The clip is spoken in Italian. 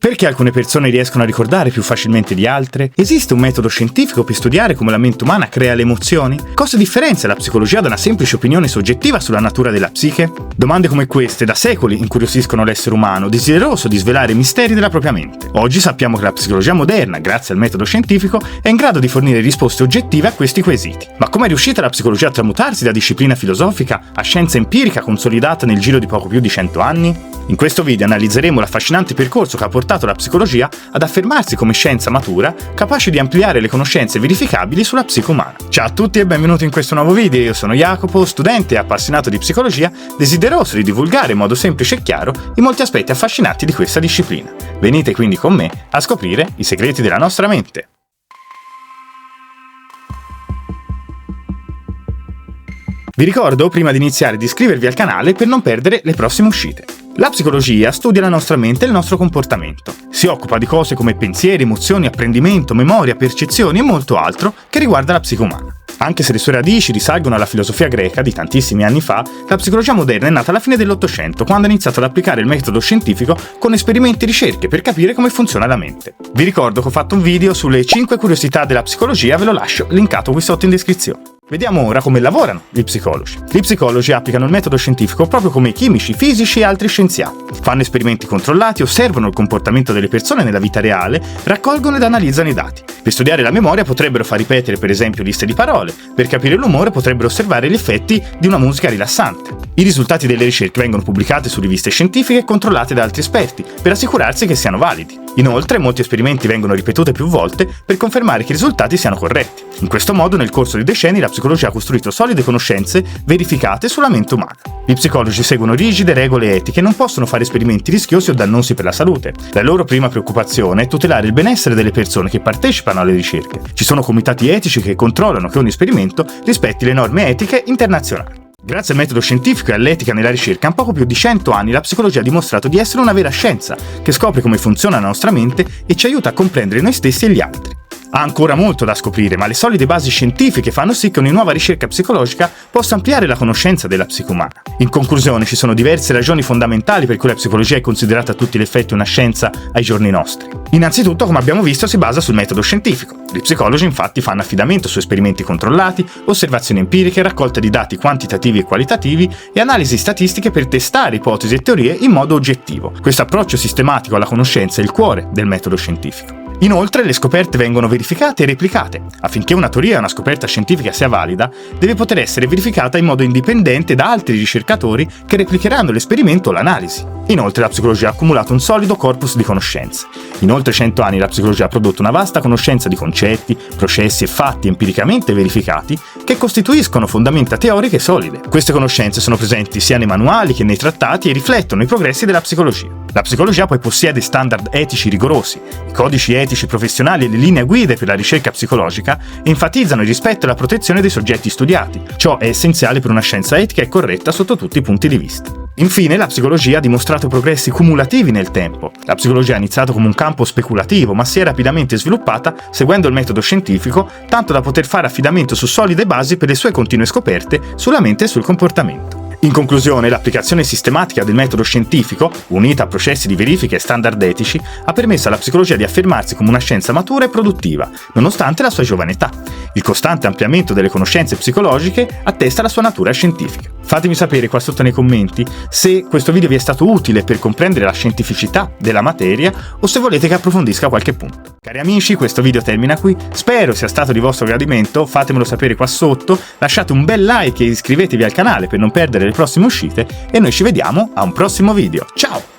Perché alcune persone riescono a ricordare più facilmente di altre? Esiste un metodo scientifico per studiare come la mente umana crea le emozioni? Cosa differenzia la psicologia da una semplice opinione soggettiva sulla natura della psiche? Domande come queste da secoli incuriosiscono l'essere umano, desideroso di svelare i misteri della propria mente. Oggi sappiamo che la psicologia moderna, grazie al metodo scientifico, è in grado di fornire risposte oggettive a questi quesiti. Ma come è riuscita la psicologia a tramutarsi da disciplina filosofica a scienza empirica consolidata nel giro di poco più di 100 anni? In questo video analizzeremo l'affascinante percorso che ha portato la psicologia ad affermarsi come scienza matura, capace di ampliare le conoscenze verificabili sulla psiche umana. Ciao a tutti e benvenuti in questo nuovo video, io sono Jacopo, studente e appassionato di psicologia, desideroso di divulgare in modo semplice e chiaro i molti aspetti affascinanti di questa disciplina. Venite quindi con me a scoprire i segreti della nostra mente. Vi ricordo, prima di iniziare, di iscrivervi al canale per non perdere le prossime uscite. La psicologia studia la nostra mente e il nostro comportamento. Si occupa di cose come pensieri, emozioni, apprendimento, memoria, percezioni e molto altro che riguarda la psiche umana. Anche se le sue radici risalgono alla filosofia greca di tantissimi anni fa, la psicologia moderna è nata alla fine dell'Ottocento, quando ha iniziato ad applicare il metodo scientifico con esperimenti e ricerche per capire come funziona la mente. Vi ricordo che ho fatto un video sulle 5 curiosità della psicologia, ve lo lascio linkato qui sotto in descrizione. Vediamo ora come lavorano gli psicologi. Gli psicologi applicano il metodo scientifico proprio come i chimici, fisici e altri scienziati. Fanno esperimenti controllati, osservano il comportamento delle persone nella vita reale, raccolgono ed analizzano i dati. Per studiare la memoria potrebbero far ripetere per esempio liste di parole, per capire l'umore potrebbero osservare gli effetti di una musica rilassante. I risultati delle ricerche vengono pubblicati su riviste scientifiche e controllate da altri esperti, per assicurarsi che siano validi. Inoltre, molti esperimenti vengono ripetuti più volte per confermare che i risultati siano corretti. In questo modo, nel corso di decenni, la psicologia ha costruito solide conoscenze verificate sulla mente umana. Gli psicologi seguono rigide regole etiche e non possono fare esperimenti rischiosi o dannosi per la salute. La loro prima preoccupazione è tutelare il benessere delle persone che partecipano alle ricerche. Ci sono comitati etici che controllano che ogni esperimento rispetti le norme etiche internazionali. Grazie al metodo scientifico e all'etica nella ricerca, in poco più di 100 anni la psicologia ha dimostrato di essere una vera scienza, che scopre come funziona la nostra mente e ci aiuta a comprendere noi stessi e gli altri. Ha ancora molto da scoprire, ma le solide basi scientifiche fanno sì che ogni nuova ricerca psicologica possa ampliare la conoscenza della psiche umana. In conclusione, ci sono diverse ragioni fondamentali per cui la psicologia è considerata a tutti gli effetti una scienza ai giorni nostri. Innanzitutto, come abbiamo visto, si basa sul metodo scientifico. Gli psicologi infatti fanno affidamento su esperimenti controllati, osservazioni empiriche, raccolta di dati quantitativi e qualitativi e analisi statistiche per testare ipotesi e teorie in modo oggettivo. Questo approccio sistematico alla conoscenza è il cuore del metodo scientifico. Inoltre, le scoperte vengono verificate e replicate. Affinché una teoria o una scoperta scientifica sia valida, deve poter essere verificata in modo indipendente da altri ricercatori che replicheranno l'esperimento o l'analisi. Inoltre, la psicologia ha accumulato un solido corpus di conoscenze. In oltre 100 anni la psicologia ha prodotto una vasta conoscenza di concetti, processi e fatti empiricamente verificati che costituiscono fondamenta teoriche solide. Queste conoscenze sono presenti sia nei manuali che nei trattati e riflettono i progressi della psicologia. La psicologia poi possiede standard etici rigorosi, i codici etici professionali e le linee guida per la ricerca psicologica enfatizzano il rispetto e la protezione dei soggetti studiati. Ciò è essenziale per una scienza etica e corretta sotto tutti i punti di vista. Infine, la psicologia ha dimostrato progressi cumulativi nel tempo. La psicologia ha iniziato come un campo speculativo, ma si è rapidamente sviluppata seguendo il metodo scientifico, tanto da poter fare affidamento su solide basi per le sue continue scoperte sulla mente e sul comportamento. In conclusione, l'applicazione sistematica del metodo scientifico, unita a processi di verifica e standard etici, ha permesso alla psicologia di affermarsi come una scienza matura e produttiva, nonostante la sua giovane età. Il costante ampliamento delle conoscenze psicologiche attesta la sua natura scientifica. Fatemi sapere qua sotto nei commenti se questo video vi è stato utile per comprendere la scientificità della materia o se volete che approfondisca qualche punto. Cari amici, questo video termina qui, spero sia stato di vostro gradimento, fatemelo sapere qua sotto, lasciate un bel like e iscrivetevi al canale per non perdere le prossime uscite e noi ci vediamo a un prossimo video. Ciao!